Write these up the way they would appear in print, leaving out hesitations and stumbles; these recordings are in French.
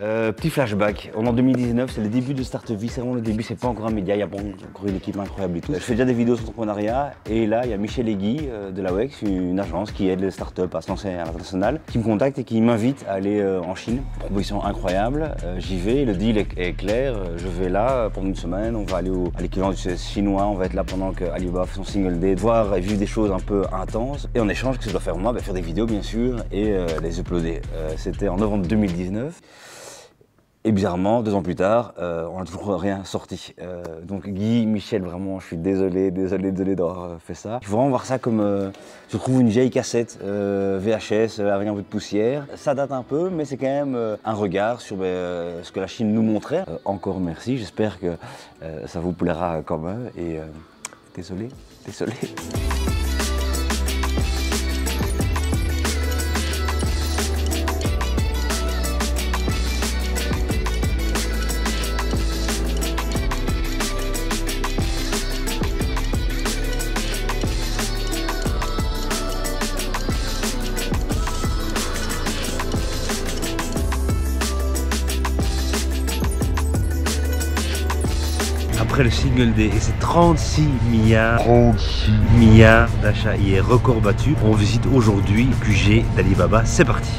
Petit flashback, on est en 2019, c'est le début de Start Vie, c'est vraiment le début, c'est pas encore un média, il y a pas encore une équipe incroyable et tout. Je fais déjà des vidéos sur l'entrepreneuriat et là il y a Michel Egui de la WEX, une agence qui aide les startups à se lancer à l'international, qui me contacte et qui m'invite à aller en Chine. Proposition incroyable, j'y vais, le deal est clair, je vais là pendant une semaine, on va aller à l'équivalent du chinois, on va être là pendant que Alibaba fait son single day, voir et vivre des choses un peu intenses. Et en échange, ce que je dois faire moi, faire des vidéos bien sûr et les uploader. C'était en novembre 2019. Et bizarrement, 2 ans plus tard, on n'a toujours rien sorti. Donc Guy, Michel, vraiment, je suis désolé d'avoir fait ça. Il faut vraiment voir ça comme, je trouve une vieille cassette VHS avec un peu de poussière. Ça date un peu, mais c'est quand même un regard sur ce que la Chine nous montrait. Encore merci, j'espère que ça vous plaira quand même. Et désolé. Après le single day et ses 36 milliards d'achats hier, record battu, on visite aujourd'hui QG d'Alibaba, c'est parti.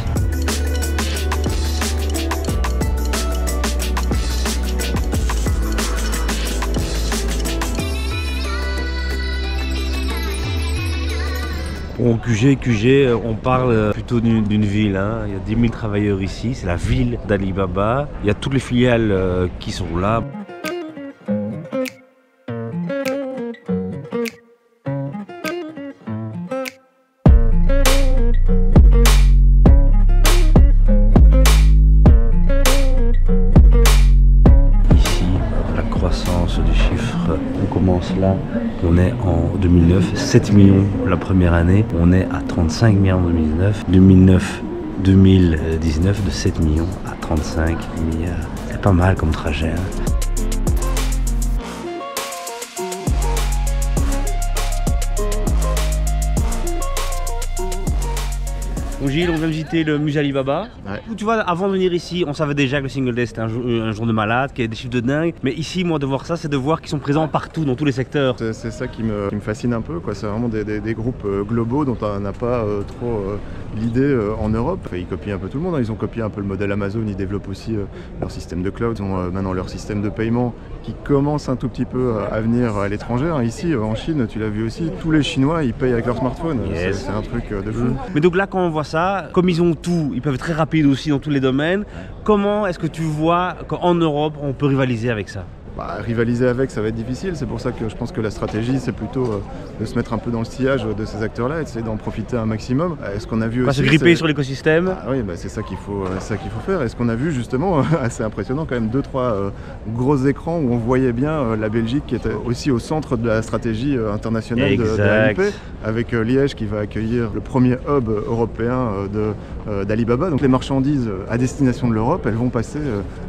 Bon, QG, on parle plutôt d'une ville, hein. Il y a 10 000 travailleurs ici, c'est la ville d'Alibaba, il y a toutes les filiales qui sont là. Du chiffre, on commence là, on est en 2009, 7 millions la première année, on est à 35 millions en 2019, 2019 de 7 millions à 35 milliards, c'est pas mal comme trajet, hein. Donc Gilles, on vient visiter le musée Alibaba. Ouais. Tu vois, avant de venir ici, on savait déjà que le single day c'était un jour de malade, qu'il y a des chiffres de dingue. Mais ici, moi, de voir ça, c'est de voir qu'ils sont présents partout, dans tous les secteurs. C'est ça qui me fascine un peu, quoi. C'est vraiment des groupes globaux dont on n'a pas trop l'idée en Europe. Ils copient un peu tout le monde, hein. Ils ont copié un peu le modèle Amazon, ils développent aussi leur système de cloud, ils ont maintenant leur système de paiement qui commence un tout petit peu à venir à l'étranger. Hein. Ici, en Chine, tu l'as vu aussi, tous les Chinois, ils payent avec leur smartphone. Yes. C'est un truc de fou. Mais donc là, quand on voit ça, comme ils ont tout, ils peuvent être très rapides aussi dans tous les domaines. Comment est-ce que tu vois qu'en Europe, on peut rivaliser avec ça? Rivaliser avec, ça va être difficile. C'est pour ça que je pense que la stratégie, c'est plutôt de se mettre un peu dans le sillage de ces acteurs-là et d'essayer d'en profiter un maximum. Ce qu'on a vu aussi, se gripper sur l'écosystème. Oui, c'est ça qu'il faut faire. Et ce qu'on a vu justement, assez impressionnant quand même, 2-3 gros écrans où on voyait bien la Belgique qui était aussi au centre de la stratégie internationale de l'ALP, avec Liège qui va accueillir le premier hub européen d'Alibaba. Donc les marchandises à destination de l'Europe, elles vont passer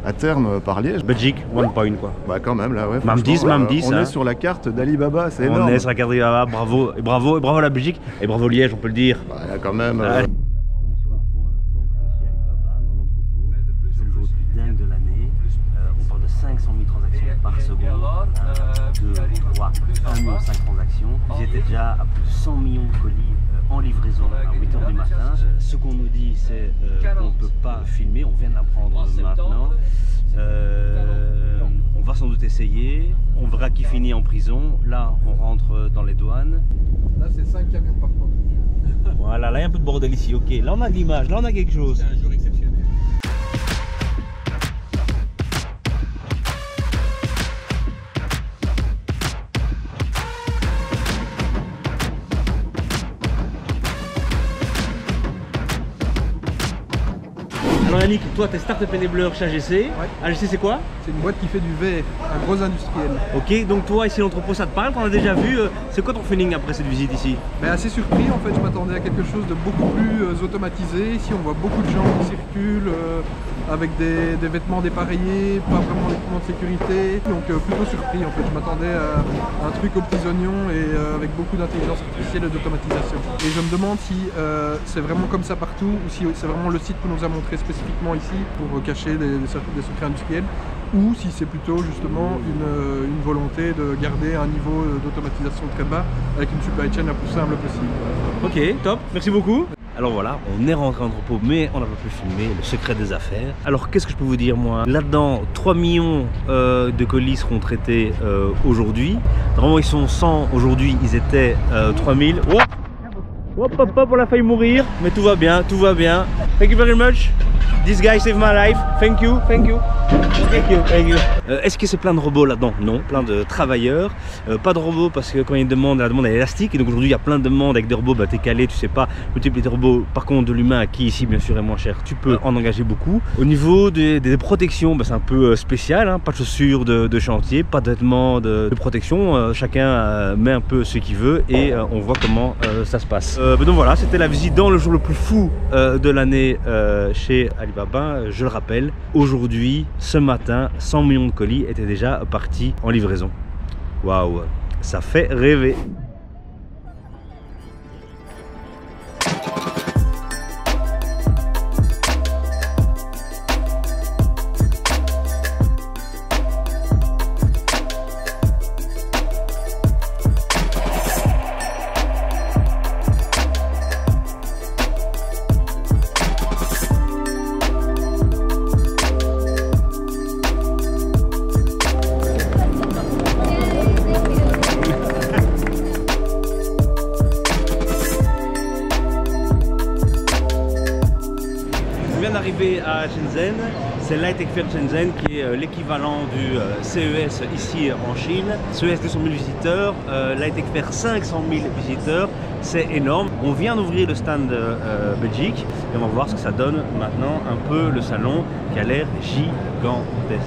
à terme par Liège. Belgique, one point quoi. Quand même là, ouais. Mam 10, on est sur la carte d'Alibaba, c'est énorme. On est sur la carte d'Alibaba, bravo la Belgique et bravo Liège, on peut le dire. Là quand même. C'est le jour le plus dingue de l'année. On parle de 500 000 transactions par seconde, 1, 2, 3, 1,5 million transactions. Ils étaient déjà à plus de 100 millions de colis en livraison à 8h du matin. Ce qu'on nous dit, c'est qu'on ne peut pas filmer, on vient de l'apprendre maintenant. On va sans doute essayer, on verra qui finit en prison. Là, on rentre dans les douanes. Là, c'est 5 camions par fois. Voilà, là, il y a un peu de bordel ici. Ok, là, on a de l'image, là, on a quelque chose. C'est un jour exceptionnel. Alors Yannick, toi tu es Startup Enabler chez AGC. Ouais. AGC c'est quoi? C'est une boîte qui fait du verre, un gros industriel. Ok, donc toi ici l'entrepôt ça te parle, qu'on a déjà vu. C'est quoi ton feeling après cette visite ici? Assez surpris en fait, je m'attendais à quelque chose de beaucoup plus automatisé. Ici on voit beaucoup de gens qui circulent avec des vêtements dépareillés, pas vraiment d'équipement de sécurité. Donc plutôt surpris en fait, je m'attendais à un truc aux petits oignons et avec beaucoup d'intelligence artificielle et d'automatisation. Et je me demande si c'est vraiment comme ça partout ou si c'est vraiment le site qu'on nous a montré spécifiquement spécifiquement ici pour cacher des secrets industriels, ou si c'est plutôt justement une volonté de garder un niveau d'automatisation très bas avec une supply chain la plus simple possible. Ok, top, merci beaucoup. Alors voilà, on est rentré en entrepôt, mais on n'a pas pu filmer le secret des affaires. Alors qu'est-ce que je peux vous dire moi? Là-dedans, 3 millions de colis seront traités aujourd'hui. Normalement ils sont 100 aujourd'hui, ils étaient 3000. Oh hop hop hop, on a failli mourir, mais tout va bien, tout va bien. Thank you very much. This guy saved my life. Thank you, thank you. Thank you, thank you. Est-ce que c'est plein de robots là-dedans? Non, plein de travailleurs. Pas de robots parce que quand il y a une demande, la demande est élastique. Et donc aujourd'hui il y a plein de demandes avec des robots, bah t'es calé, tu sais pas multiplier des robots. Par contre de l'humain qui ici bien sûr est moins cher, tu peux en engager beaucoup. Au niveau des protections, bah, c'est un peu spécial, hein. Pas de chaussures de chantier, pas de vêtements de protection. Chacun met un peu ce qu'il veut et on voit comment ça se passe. Donc voilà, c'était la visite dans le jour le plus fou de l'année chez Alibaba. Je le rappelle, aujourd'hui, ce matin, 100 millions de colis étaient déjà partis en livraison. Waouh, ça fait rêver. Arrivé à Shenzhen, c'est Lightech Fair Shenzhen qui est l'équivalent du CES ici en Chine. CES 200 000 visiteurs, Lightech Fair 500 000 visiteurs, c'est énorme. On vient d'ouvrir le stand Belgique et on va voir ce que ça donne maintenant, un peu le salon qui a l'air gigantesque.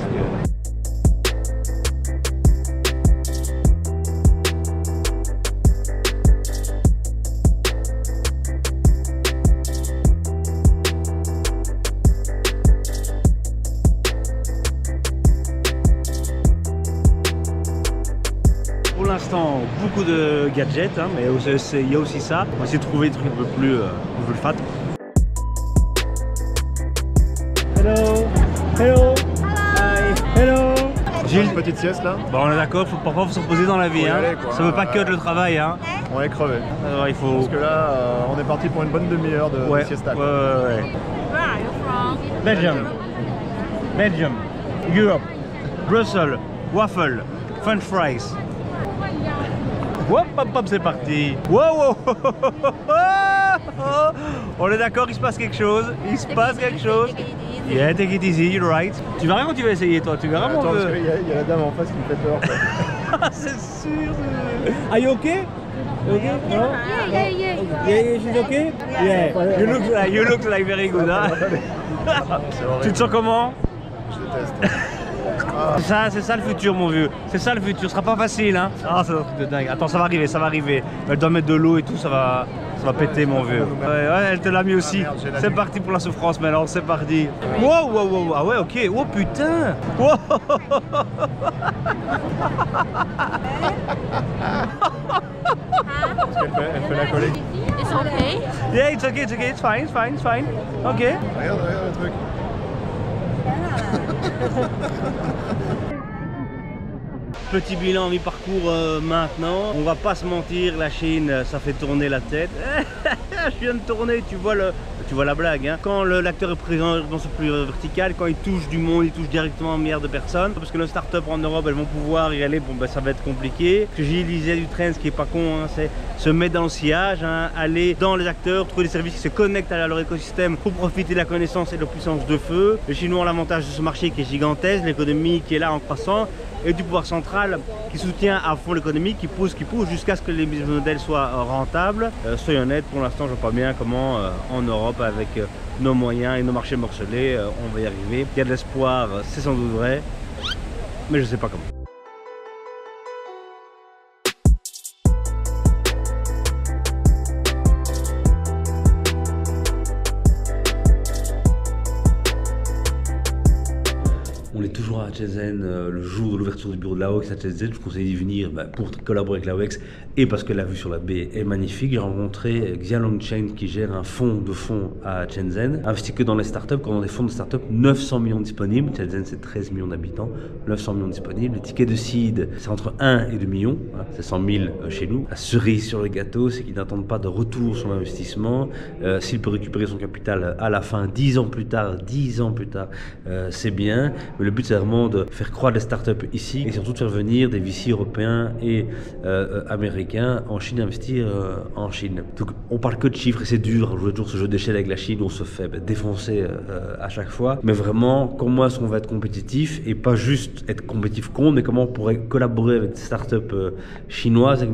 Pour l'instant, beaucoup de gadgets, hein, mais il y a aussi ça. On va essayer de trouver des trucs un peu plus fat. Hello, hello, hi, hello. Gilles, une petite sieste là. Bon, on est d'accord, parfois il faut se reposer dans la vie. Hein. Aller, quoi, ça veut pas que le travail. Hein. On est crevé. Alors, il faut... Parce que là, on est parti pour une bonne demi-heure de siesta. Ouais. Where are you from? Belgium. Belgium. Europe. Brussels. Waffle. French fries. Hop hop hop, c'est parti. Wow, wow. On est d'accord, il se passe quelque chose. Il se passe quelque chose. Yeah, take it easy, you're right. Tu verras quand tu vas essayer toi, tu verras mon Attends, parce qu'il y a la dame en face qui me fait peur. C'est sûr. Are you okay? Okay? No? Yeah, she's okay? Yeah. You look like very good, hein? Tu te sens comment? Je déteste. C'est ça le futur mon vieux, c'est ça le futur, ce sera pas facile hein. Ah c'est un truc de dingue, attends ça va arriver, elle doit mettre de l'eau et tout, ça va péter mon vieux. Ouais, elle te l'a mis aussi, c'est parti pour la souffrance maintenant, c'est parti. Wow, wow, wow, ah ouais ok, oh putain. Wow. Elle fait la collègue. It's okay. Yeah, it's okay, it's fine. Ok. Regarde le truc. Petit bilan mi-parcours maintenant. On va pas se mentir, la Chine, ça fait tourner la tête. Je viens de tourner, tu vois la blague. Hein. Quand l'acteur est présent dans ce plus vertical, quand il touche du monde, il touche directement un milliard de personnes. Parce que nos startups en Europe, elles vont pouvoir y aller, bon ben ça va être compliqué. Ce que Gilles disait du train, ce qui est pas con, hein, c'est se mettre dans le sillage, hein, aller dans les acteurs, trouver des services qui se connectent à leur écosystème pour profiter de la connaissance et de la puissance de feu. Les Chinois ont l'avantage de ce marché qui est gigantesque, l'économie qui est là en croissant, et du pouvoir central qui soutient à fond l'économie, qui pousse jusqu'à ce que les business models soient rentables. Soyons honnêtes, pour l'instant je vois pas bien comment en Europe avec nos moyens et nos marchés morcelés on va y arriver. Il y a de l'espoir, c'est sans doute vrai, mais je sais pas comment. On est toujours à Shenzhen le jour de l'ouverture du bureau de la WEX à Shenzhen. Je vous conseille d'y venir pour collaborer avec la WEX et parce que la vue sur la baie est magnifique. J'ai rencontré Xia Longchen qui gère un fonds à Shenzhen. Investit que dans les startups, quand on a des fonds de startups, 900 millions disponibles. Shenzhen c'est 13 millions d'habitants, 900 millions disponibles. Les tickets de seed c'est entre 1 et 2 millions, c'est 100 000 chez nous. La cerise sur le gâteau c'est qu'ils n'attendent pas de retour sur l'investissement. S'il peut récupérer son capital à la fin, 10 ans plus tard, c'est bien. Mais le but c'est vraiment de faire croître les startups ici et surtout de faire venir des VC européens et américains en Chine, investir en Chine. Donc on parle que de chiffres et c'est dur à jouer toujours ce jeu d'échelle avec la Chine où on se fait défoncer à chaque fois. Mais vraiment, comment est-ce qu'on va être compétitif et pas juste être compétitif contre, mais comment on pourrait collaborer avec des startups chinoises,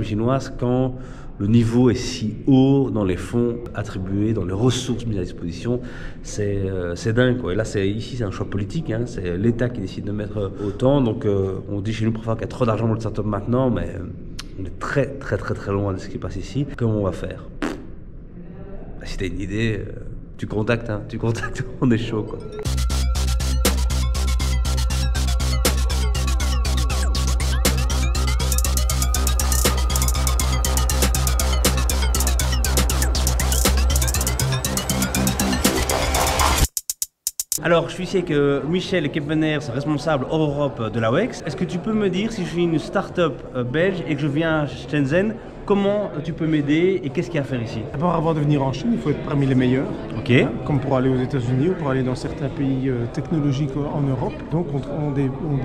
quand le niveau est si haut dans les fonds attribués, dans les ressources mises à disposition, c'est dingue quoi. Et là, ici c'est un choix politique, hein. C'est l'État qui décide de mettre autant. Donc on dit chez nous parfois qu'il y a trop d'argent pour les startups maintenant, mais on est très loin de ce qui passe ici. Comment on va faire? Si tu as une idée, tu contactes, on est chaud quoi. Alors, je suis ici avec Michel Keppener, responsable hors Europe de la WEX. Est-ce que tu peux me dire, si je suis une start-up belge et que je viens à Shenzhen, comment tu peux m'aider et qu'est-ce qu'il y a à faire ici? D'abord, avant de venir en Chine, il faut être parmi les meilleurs, Ok. comme pour aller aux États-Unis ou pour aller dans certains pays technologiques en Europe. Donc, on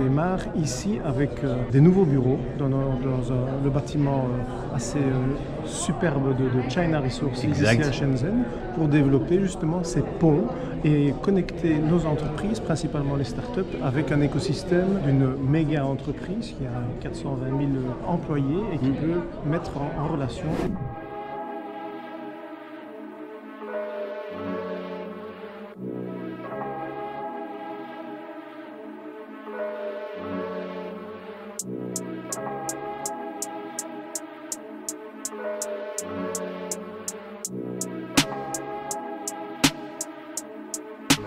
démarre ici avec des nouveaux bureaux dans le bâtiment assez superbe de China Resources ici à Shenzhen pour développer justement ces ponts et connecter nos entreprises, principalement les startups, avec un écosystème d'une méga entreprise qui a 420 000 employés et qui peut mettre en relation.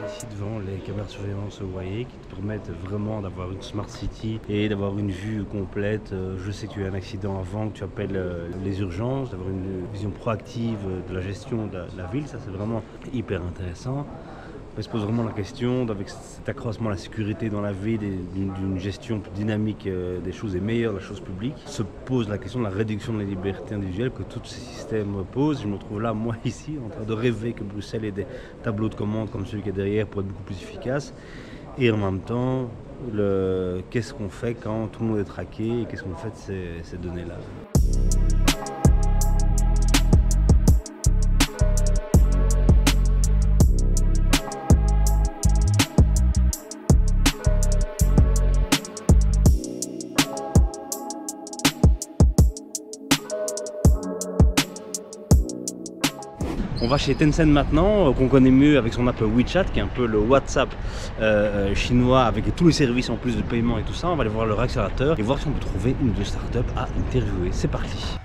Ici devant les caméras de surveillance, vous voyez, qui te permettent vraiment d'avoir une smart city et d'avoir une vue complète. Je sais que tu as un accident avant, que tu appelles les urgences, d'avoir une vision proactive de la gestion de la ville, ça c'est vraiment hyper intéressant. On se pose vraiment la question, avec cet accroissement de la sécurité dans la ville et d'une gestion plus dynamique des choses et meilleure de la chose publique, se pose la question de la réduction de la liberté individuelle que tous ces systèmes posent. Je me trouve là, moi ici, en train de rêver que Bruxelles ait des tableaux de commande comme celui qui est derrière pour être beaucoup plus efficace. Et en même temps, qu'est-ce qu'on fait quand tout le monde est traqué et qu'est-ce qu'on fait de ces données-là? On va chez Tencent maintenant, qu'on connaît mieux avec son app WeChat, qui est un peu le WhatsApp chinois, avec tous les services en plus de paiement et tout ça. On va aller voir leur accélérateur et voir si on peut trouver une ou deux startups à interviewer. C'est parti.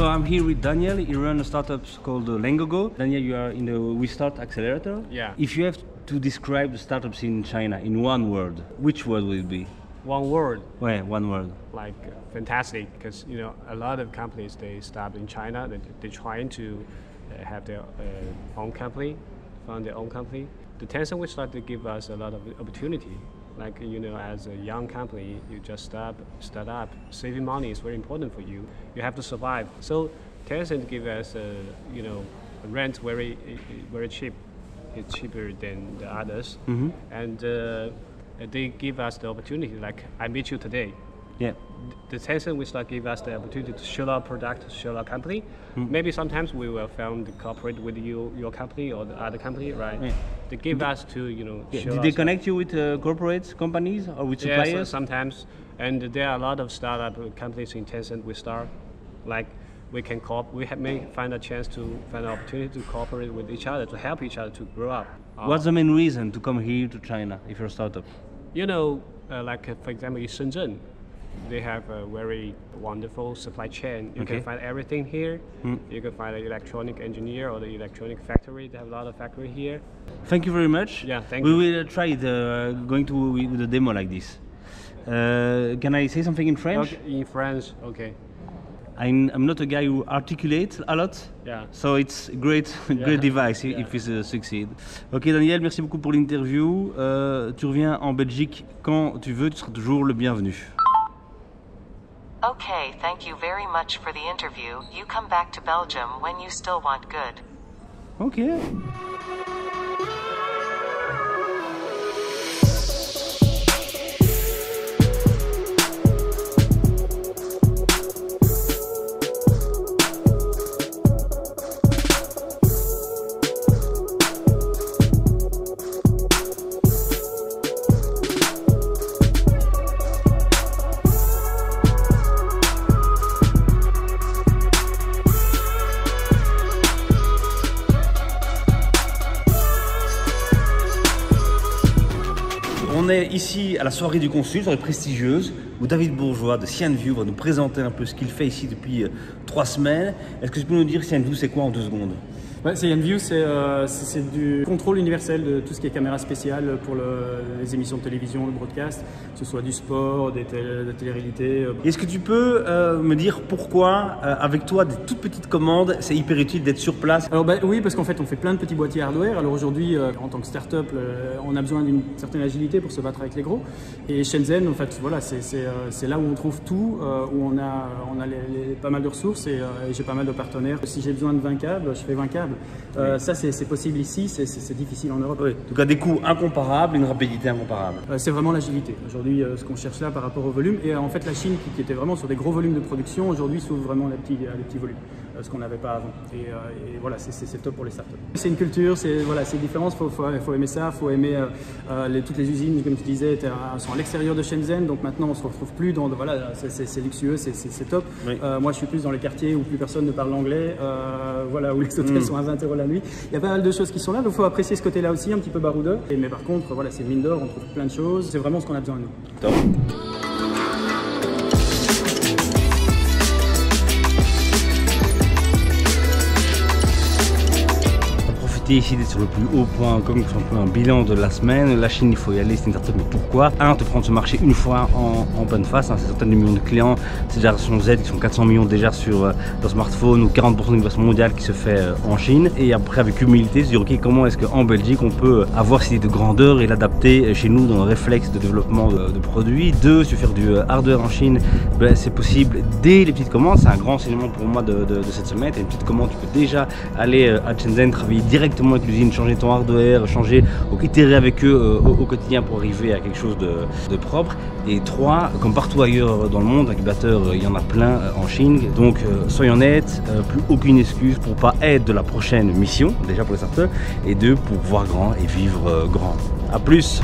I'm here with Daniel. He runs a startup called Lengogo. Daniel, you are in the WeStart Accelerator. Yeah. If you have to describe the startups in China in one word, which word will it be? One word, Yeah, one word. like fantastic, because a lot of companies they start in China. They're trying to have their own company, found their own company. The Tencent will start to give us a lot of opportunity. Like as a young company, you just start up. Saving money is very important for you. You have to survive. So Tencent give us rent very cheap. It's cheaper than the others, and they give us the opportunity. Like I meet you today. Yeah. The Tencent will start give us the opportunity to show our product, to show our company. Maybe sometimes we will found to cooperate with your company or the other company, right? Yeah. They give us to show Did they us- connect you with corporate companies or with Yes, suppliers? sometimes, and there are a lot of startup companies in Tencent we start, like we can may find a chance to find an opportunity to cooperate with each other, to help each other to grow up. What's the main reason to come here to China if you're a startup? You know, for example, in Shenzhen, they have a very wonderful supply chain. You can find everything here. You can find an electronic engineer or the electronic factory. They have a lot of factory here. Thank you very much. Yeah, thank you. you. We will try it, going to with a demo like this. Can I say something in French? Okay, in French, okay. I'm not a guy who articulates a lot, so it's great device if it succeed. Ok Daniel, merci beaucoup pour l'interview. Tu reviens en Belgique quand tu veux, tu seras toujours le bienvenu. Okay, thank you very much for the interview. You come back to Belgium when you still want good. Ok. On est ici à la soirée du consul, soirée prestigieuse, où David Bourgeois de CNView va nous présenter un peu ce qu'il fait ici depuis 3 semaines. Est-ce que tu peux nous dire CNView c'est quoi en 2 secondes? Ouais, CNView, c'est du contrôle universel de tout ce qui est caméra spéciale pour les émissions de télévision, le broadcast, que ce soit du sport, des télé-réalités. Est-ce que tu peux me dire pourquoi, avec toi, des toutes petites commandes, c'est hyper utile d'être sur place? Alors oui, parce qu'en fait, on fait plein de petits boîtiers hardware. Alors aujourd'hui, en tant que start-up, on a besoin d'une certaine agilité pour se battre avec les gros. Et Shenzhen, en fait, voilà, c'est là où on trouve tout, où on a pas mal de ressources et j'ai pas mal de partenaires. Si j'ai besoin de 20 câbles, je fais 20 câbles. Ça, c'est possible ici, c'est difficile en Europe. Oui. En tout cas, des coûts incomparables, une rapidité incomparable. C'est vraiment l'agilité. Aujourd'hui, ce qu'on cherche là par rapport au volume. Et en fait, la Chine, qui était vraiment sur des gros volumes de production, aujourd'hui s'ouvre vraiment à des petits volumes, ce qu'on n'avait pas avant. Et voilà, c'est top pour les startups. C'est une culture, c'est une différence, il faut aimer ça, il faut aimer toutes les usines, comme tu disais, sont à l'extérieur de Shenzhen, donc maintenant on ne se retrouve plus dans, voilà, c'est luxueux, c'est top. Oui. Moi je suis plus dans les quartiers où plus personne ne parle l'anglais, voilà, où les hôtels sont à 20 € la nuit. Il y a pas mal de choses qui sont là, donc il faut apprécier ce côté-là aussi, un petit peu baroudeur. Mais par contre, voilà, c'est une mine d'or, on trouve plein de choses, c'est vraiment ce qu'on a besoin de nous. Top. Ici d'être sur le plus haut point, comme un peu un bilan de la semaine. La Chine, il faut y aller, c'est une startup, mais pourquoi? Te prendre ce marché une fois en pleine face, c'est centaines de millions de clients, c'est génération Z qui sont 400 millions déjà sur leur smartphone, ou 40% de l'innovation mondiale qui se fait en Chine. Et après, avec humilité, se dire ok, comment est-ce qu'en Belgique on peut avoir cette idée de grandeur et l'adapter chez nous dans le réflexe de développement de produits. 2, se faire du hardware en Chine, c'est possible dès les petites commandes. C'est un grand enseignement pour moi de cette semaine. Une petite commande, tu peux déjà aller à Shenzhen, travailler directement avec l'usine, changer ton hardware, itérer avec eux au quotidien pour arriver à quelque chose de propre. Et 3, comme partout ailleurs dans le monde, incubateurs, il y en a plein en Chine. Donc soyons honnêtes, plus aucune excuse pour pas être de la prochaine mission, déjà pour les startups, et 2, pour voir grand et vivre grand. A plus!